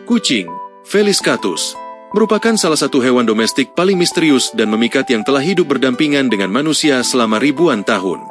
Kucing, Felis catus, merupakan salah satu hewan domestik paling misterius dan memikat yang telah hidup berdampingan dengan manusia selama ribuan tahun.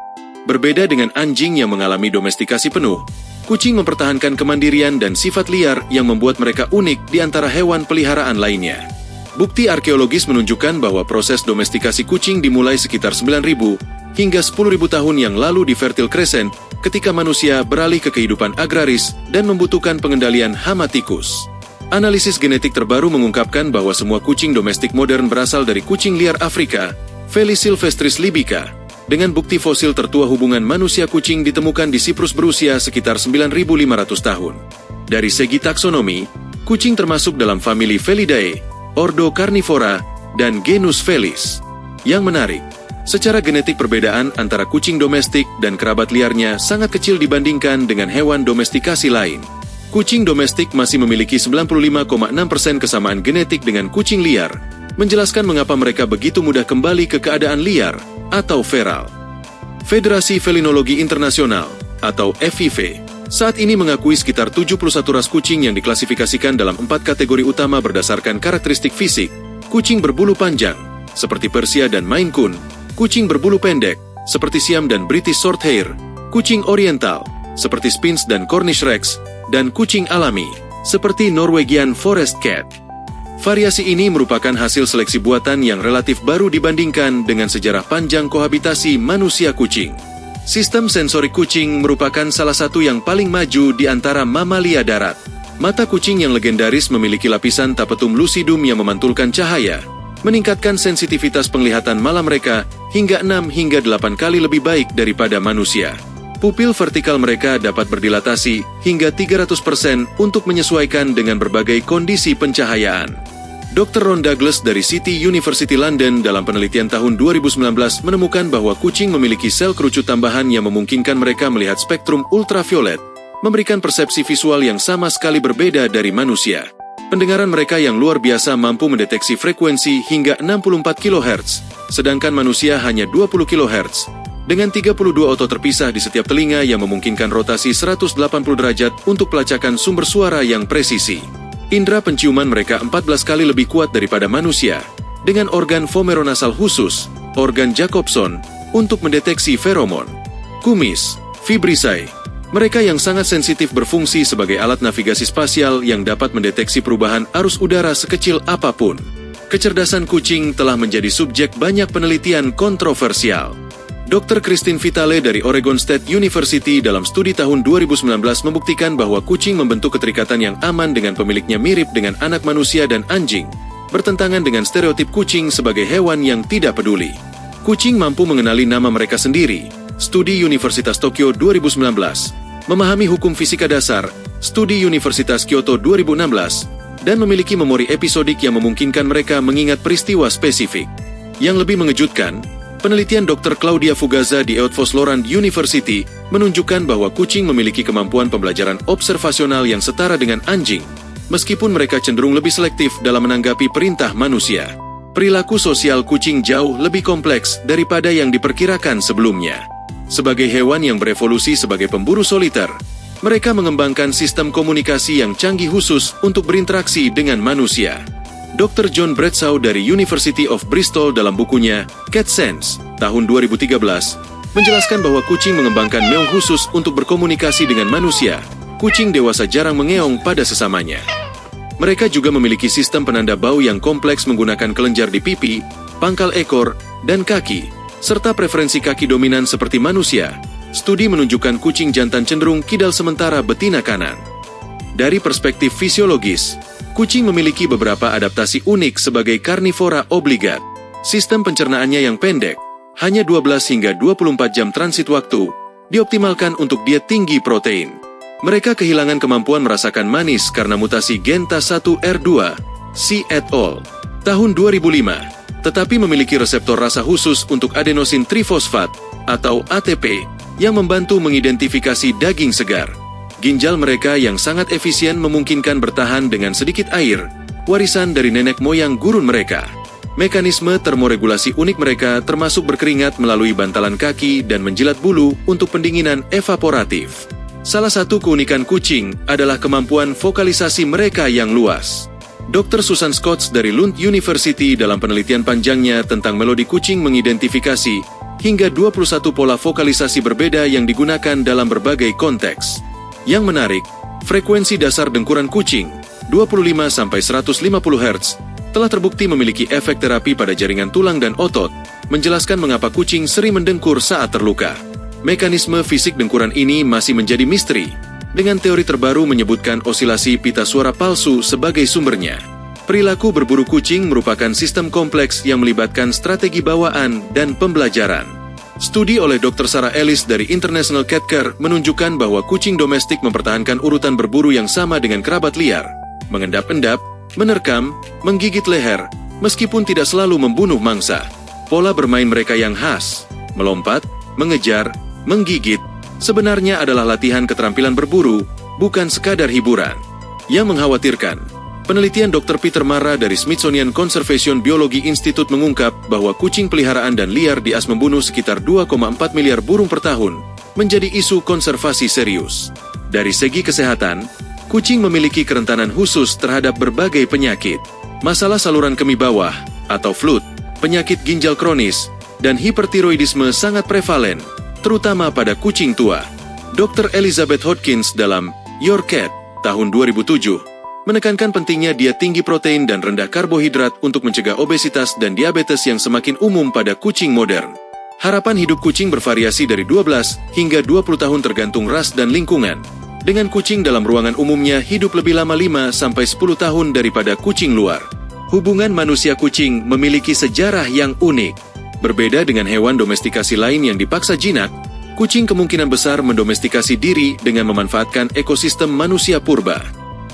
Berbeda dengan anjing yang mengalami domestikasi penuh, kucing mempertahankan kemandirian dan sifat liar yang membuat mereka unik di antara hewan peliharaan lainnya. Bukti arkeologis menunjukkan bahwa proses domestikasi kucing dimulai sekitar 9.000 hingga 10.000 tahun yang lalu di Fertile Crescent, ketika manusia beralih ke kehidupan agraris dan membutuhkan pengendalian hama tikus. Analisis genetik terbaru mengungkapkan bahwa semua kucing domestik modern berasal dari kucing liar Afrika, Felis sylvestris libica, dengan bukti fosil tertua hubungan manusia-kucing ditemukan di Siprus berusia sekitar 9.500 tahun. Dari segi taksonomi, kucing termasuk dalam famili Felidae, ordo Carnivora, dan genus Felis. Yang menarik, secara genetik perbedaan antara kucing domestik dan kerabat liarnya sangat kecil dibandingkan dengan hewan domestikasi lain. Kucing domestik masih memiliki 95,6% kesamaan genetik dengan kucing liar, menjelaskan mengapa mereka begitu mudah kembali ke keadaan liar atau feral. Federasi Felinologi Internasional, atau FIV, saat ini mengakui sekitar 71 ras kucing yang diklasifikasikan dalam 4 kategori utama berdasarkan karakteristik fisik: kucing berbulu panjang, seperti Persia dan Maine Coon, kucing berbulu pendek, seperti Siam dan British Shorthair, kucing oriental, seperti Sphinx dan Cornish Rex, dan kucing alami, seperti Norwegian Forest Cat. Variasi ini merupakan hasil seleksi buatan yang relatif baru dibandingkan dengan sejarah panjang kohabitasi manusia-kucing. Sistem sensorik kucing merupakan salah satu yang paling maju di antara mamalia darat. Mata kucing yang legendaris memiliki lapisan tapetum lucidum yang memantulkan cahaya, meningkatkan sensitivitas penglihatan malam mereka hingga 6 hingga 8 kali lebih baik daripada manusia. Pupil vertikal mereka dapat berdilatasi hingga 300% untuk menyesuaikan dengan berbagai kondisi pencahayaan. Dr. Ron Douglas dari City University London dalam penelitian tahun 2019 menemukan bahwa kucing memiliki sel kerucut tambahan yang memungkinkan mereka melihat spektrum ultraviolet, memberikan persepsi visual yang sama sekali berbeda dari manusia. Pendengaran mereka yang luar biasa mampu mendeteksi frekuensi hingga 64 kHz, sedangkan manusia hanya 20 kHz. Dengan 32 otot terpisah di setiap telinga yang memungkinkan rotasi 180 derajat untuk pelacakan sumber suara yang presisi. Indra penciuman mereka 14 kali lebih kuat daripada manusia, dengan organ vomeronasal khusus, organ Jacobson, untuk mendeteksi feromon. Kumis, vibrissae, mereka yang sangat sensitif berfungsi sebagai alat navigasi spasial yang dapat mendeteksi perubahan arus udara sekecil apapun. Kecerdasan kucing telah menjadi subjek banyak penelitian kontroversial. Dr. Christine Vitale dari Oregon State University dalam studi tahun 2019 membuktikan bahwa kucing membentuk keterikatan yang aman dengan pemiliknya mirip dengan anak manusia dan anjing, bertentangan dengan stereotip kucing sebagai hewan yang tidak peduli. Kucing mampu mengenali nama mereka sendiri, studi Universitas Tokyo 2019, memahami hukum fisika dasar, studi Universitas Kyoto 2016, dan memiliki memori episodik yang memungkinkan mereka mengingat peristiwa spesifik. Yang lebih mengejutkan, penelitian Dr. Claudia Fugaza di Eötvös Loránd University menunjukkan bahwa kucing memiliki kemampuan pembelajaran observasional yang setara dengan anjing, meskipun mereka cenderung lebih selektif dalam menanggapi perintah manusia. Perilaku sosial kucing jauh lebih kompleks daripada yang diperkirakan sebelumnya. Sebagai hewan yang berevolusi sebagai pemburu soliter, mereka mengembangkan sistem komunikasi yang canggih khusus untuk berinteraksi dengan manusia. Dr. John Bradshaw dari University of Bristol dalam bukunya Cat Sense tahun 2013 menjelaskan bahwa kucing mengembangkan meong khusus untuk berkomunikasi dengan manusia. Kucing dewasa jarang mengeong pada sesamanya. Mereka juga memiliki sistem penanda bau yang kompleks menggunakan kelenjar di pipi, pangkal ekor, dan kaki, serta preferensi kaki dominan seperti manusia. Studi menunjukkan kucing jantan cenderung kidal sementara betina kanan. Dari perspektif fisiologis, kucing memiliki beberapa adaptasi unik sebagai karnivora obligat. Sistem pencernaannya yang pendek, hanya 12 hingga 24 jam transit waktu, dioptimalkan untuk diet tinggi protein. Mereka kehilangan kemampuan merasakan manis karena mutasi gen TAS1R2, C et al. Tahun 2005, tetapi memiliki reseptor rasa khusus untuk adenosin trifosfat, atau ATP, yang membantu mengidentifikasi daging segar. Ginjal mereka yang sangat efisien memungkinkan bertahan dengan sedikit air, warisan dari nenek moyang gurun mereka. Mekanisme termoregulasi unik mereka termasuk berkeringat melalui bantalan kaki dan menjilat bulu untuk pendinginan evaporatif. Salah satu keunikan kucing adalah kemampuan vokalisasi mereka yang luas. Dr. Susan Scotts dari Lund University dalam penelitian panjangnya tentang melodi kucing mengidentifikasi hingga 21 pola vokalisasi berbeda yang digunakan dalam berbagai konteks. Yang menarik, frekuensi dasar dengkuran kucing, 25-150 Hz, telah terbukti memiliki efek terapi pada jaringan tulang dan otot, menjelaskan mengapa kucing sering mendengkur saat terluka. Mekanisme fisik dengkuran ini masih menjadi misteri, dengan teori terbaru menyebutkan osilasi pita suara palsu sebagai sumbernya. Perilaku berburu kucing merupakan sistem kompleks yang melibatkan strategi bawaan dan pembelajaran. Studi oleh Dr. Sarah Ellis dari International Cat Care menunjukkan bahwa kucing domestik mempertahankan urutan berburu yang sama dengan kerabat liar, mengendap-endap, menerkam, menggigit leher, meskipun tidak selalu membunuh mangsa. Pola bermain mereka yang khas, melompat, mengejar, menggigit, sebenarnya adalah latihan keterampilan berburu, bukan sekadar hiburan. Yang mengkhawatirkan, penelitian Dr. Peter Marra dari Smithsonian Conservation Biology Institute mengungkap bahwa kucing peliharaan dan liar di as membunuh sekitar 2,4 miliar burung per tahun, menjadi isu konservasi serius. Dari segi kesehatan, kucing memiliki kerentanan khusus terhadap berbagai penyakit. Masalah saluran kemih bawah, atau flut, penyakit ginjal kronis, dan hipertiroidisme sangat prevalen, terutama pada kucing tua. Dr. Elizabeth Hodgkins dalam Your Cat, tahun 2007, menekankan pentingnya diet tinggi protein dan rendah karbohidrat untuk mencegah obesitas dan diabetes yang semakin umum pada kucing modern. Harapan hidup kucing bervariasi dari 12 hingga 20 tahun tergantung ras dan lingkungan. Dengan kucing dalam ruangan umumnya hidup lebih lama 5-10 tahun daripada kucing luar. Hubungan manusia-kucing memiliki sejarah yang unik. Berbeda dengan hewan domestikasi lain yang dipaksa jinak, kucing kemungkinan besar mendomestikasi diri dengan memanfaatkan ekosistem manusia purba.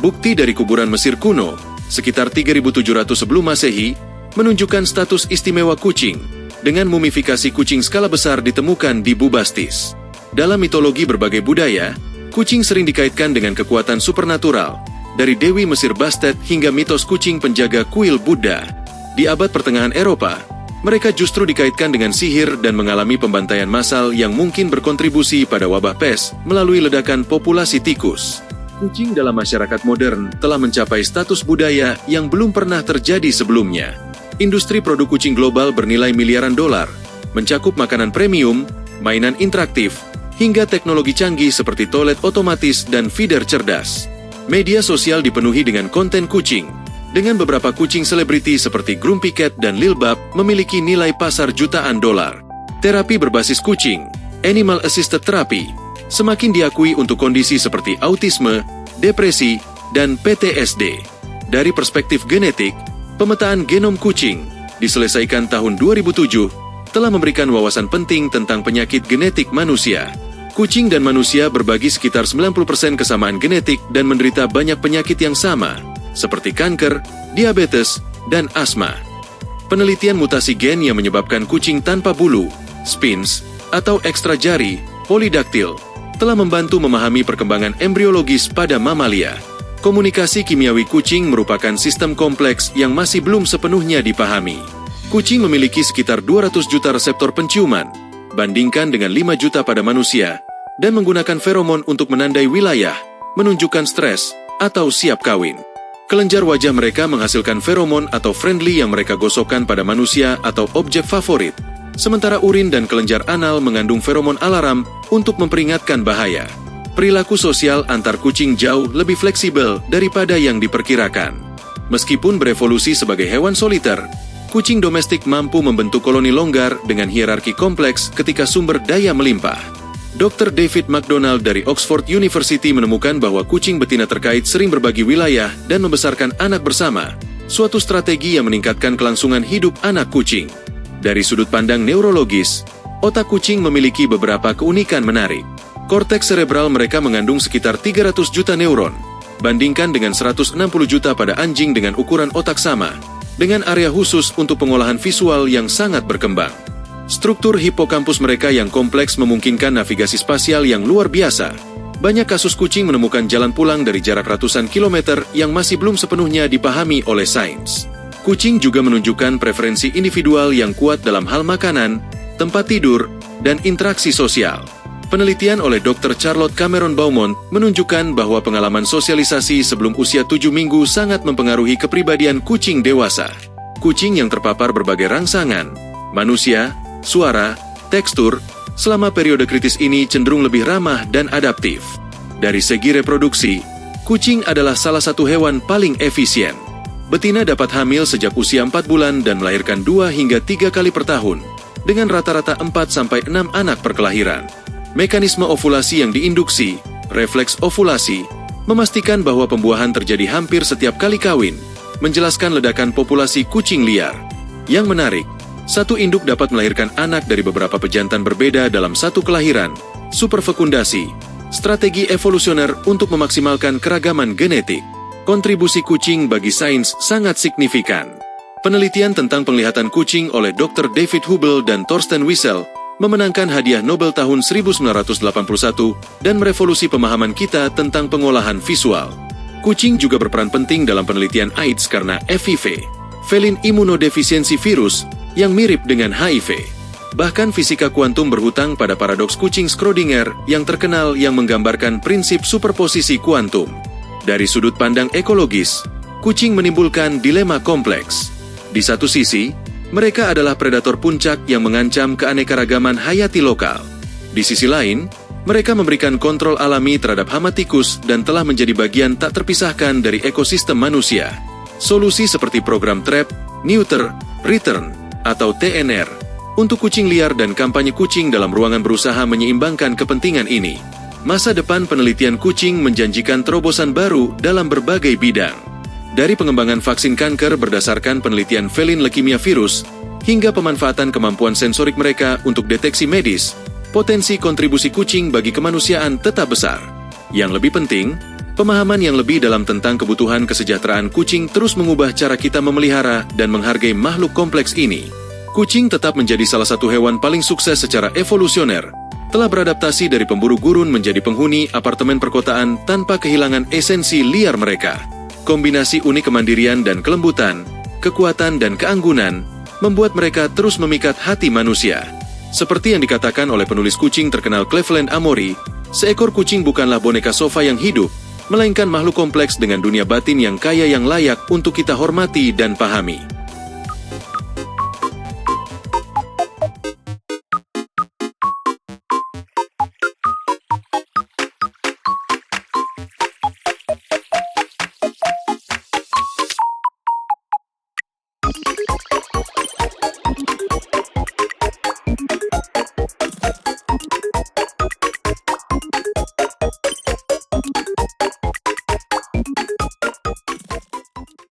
Bukti dari kuburan Mesir kuno, sekitar 3700 sebelum Masehi, menunjukkan status istimewa kucing, dengan mumifikasi kucing skala besar ditemukan di Bubastis. Dalam mitologi berbagai budaya, kucing sering dikaitkan dengan kekuatan supernatural, dari Dewi Mesir Bastet hingga mitos kucing penjaga kuil Buddha. Di abad pertengahan Eropa, mereka justru dikaitkan dengan sihir dan mengalami pembantaian massal yang mungkin berkontribusi pada wabah pes melalui ledakan populasi tikus. Kucing dalam masyarakat modern telah mencapai status budaya yang belum pernah terjadi sebelumnya. Industri produk kucing global bernilai miliaran dolar, mencakup makanan premium, mainan interaktif, hingga teknologi canggih seperti toilet otomatis dan feeder cerdas. Media sosial dipenuhi dengan konten kucing, dengan beberapa kucing selebriti seperti Grumpy Cat dan Lil Bub memiliki nilai pasar jutaan dolar. Terapi berbasis kucing, Animal Assisted Therapy, semakin diakui untuk kondisi seperti autisme, depresi, dan PTSD. Dari perspektif genetik, pemetaan genom kucing, diselesaikan tahun 2007, telah memberikan wawasan penting tentang penyakit genetik manusia. Kucing dan manusia berbagi sekitar 90% kesamaan genetik dan menderita banyak penyakit yang sama, seperti kanker, diabetes, dan asma. Penelitian mutasi gen yang menyebabkan kucing tanpa bulu, sphinx, atau ekstra jari, polydactyl, telah membantu memahami perkembangan embriologis pada mamalia. Komunikasi kimiawi kucing merupakan sistem kompleks yang masih belum sepenuhnya dipahami. Kucing memiliki sekitar 200 juta reseptor penciuman, bandingkan dengan 5 juta pada manusia, dan menggunakan feromon untuk menandai wilayah, menunjukkan stres, atau siap kawin. Kelenjar wajah mereka menghasilkan feromon atau friendly yang mereka gosokkan pada manusia atau objek favorit, sementara urin dan kelenjar anal mengandung feromon alarm untuk memperingatkan bahaya. Perilaku sosial antar kucing jauh lebih fleksibel daripada yang diperkirakan. Meskipun berevolusi sebagai hewan soliter, kucing domestik mampu membentuk koloni longgar dengan hierarki kompleks ketika sumber daya melimpah. Dr. David McDonald dari Oxford University menemukan bahwa kucing betina terkait sering berbagi wilayah dan membesarkan anak bersama, suatu strategi yang meningkatkan kelangsungan hidup anak kucing. Dari sudut pandang neurologis, otak kucing memiliki beberapa keunikan menarik. Korteks serebral mereka mengandung sekitar 300 juta neuron, bandingkan dengan 160 juta pada anjing dengan ukuran otak sama, dengan area khusus untuk pengolahan visual yang sangat berkembang. Struktur hipokampus mereka yang kompleks memungkinkan navigasi spasial yang luar biasa. Banyak kasus kucing menemukan jalan pulang dari jarak ratusan kilometer yang masih belum sepenuhnya dipahami oleh sains. Kucing juga menunjukkan preferensi individual yang kuat dalam hal makanan, tempat tidur, dan interaksi sosial. Penelitian oleh Dr. Charlotte Cameron Beaumont menunjukkan bahwa pengalaman sosialisasi sebelum usia 7 minggu sangat mempengaruhi kepribadian kucing dewasa. Kucing yang terpapar berbagai rangsangan, manusia, suara, tekstur, selama periode kritis ini cenderung lebih ramah dan adaptif. Dari segi reproduksi, kucing adalah salah satu hewan paling efisien. Betina dapat hamil sejak usia 4 bulan dan melahirkan 2 hingga 3 kali per tahun, dengan rata-rata 4-6 anak per kelahiran. Mekanisme ovulasi yang diinduksi, refleks ovulasi, memastikan bahwa pembuahan terjadi hampir setiap kali kawin, menjelaskan ledakan populasi kucing liar. Yang menarik, satu induk dapat melahirkan anak dari beberapa pejantan berbeda dalam satu kelahiran, superfekundasi, strategi evolusioner untuk memaksimalkan keragaman genetik. Kontribusi kucing bagi sains sangat signifikan. Penelitian tentang penglihatan kucing oleh Dr. David Hubel dan Thorsten Wiesel memenangkan hadiah Nobel tahun 1981 dan merevolusi pemahaman kita tentang pengolahan visual. Kucing juga berperan penting dalam penelitian AIDS karena FIV, Feline Immunodeficiency Virus, yang mirip dengan HIV. Bahkan fisika kuantum berhutang pada paradoks kucing Schrödinger yang terkenal yang menggambarkan prinsip superposisi kuantum. Dari sudut pandang ekologis, kucing menimbulkan dilema kompleks. Di satu sisi, mereka adalah predator puncak yang mengancam keanekaragaman hayati lokal. Di sisi lain, mereka memberikan kontrol alami terhadap hama tikus dan telah menjadi bagian tak terpisahkan dari ekosistem manusia. Solusi seperti program Trap, Neuter, Return, atau TNR, untuk kucing liar dan kampanye kucing dalam ruangan berusaha menyeimbangkan kepentingan ini. Masa depan penelitian kucing menjanjikan terobosan baru dalam berbagai bidang. Dari pengembangan vaksin kanker berdasarkan penelitian feline leukemia virus, hingga pemanfaatan kemampuan sensorik mereka untuk deteksi medis, potensi kontribusi kucing bagi kemanusiaan tetap besar. Yang lebih penting, pemahaman yang lebih dalam tentang kebutuhan kesejahteraan kucing terus mengubah cara kita memelihara dan menghargai makhluk kompleks ini. Kucing tetap menjadi salah satu hewan paling sukses secara evolusioner, telah beradaptasi dari pemburu gurun menjadi penghuni apartemen perkotaan tanpa kehilangan esensi liar mereka. Kombinasi unik kemandirian dan kelembutan, kekuatan dan keanggunan, membuat mereka terus memikat hati manusia. Seperti yang dikatakan oleh penulis kucing terkenal Cleveland Amory, seekor kucing bukanlah boneka sofa yang hidup, melainkan makhluk kompleks dengan dunia batin yang kaya yang layak untuk kita hormati dan pahami.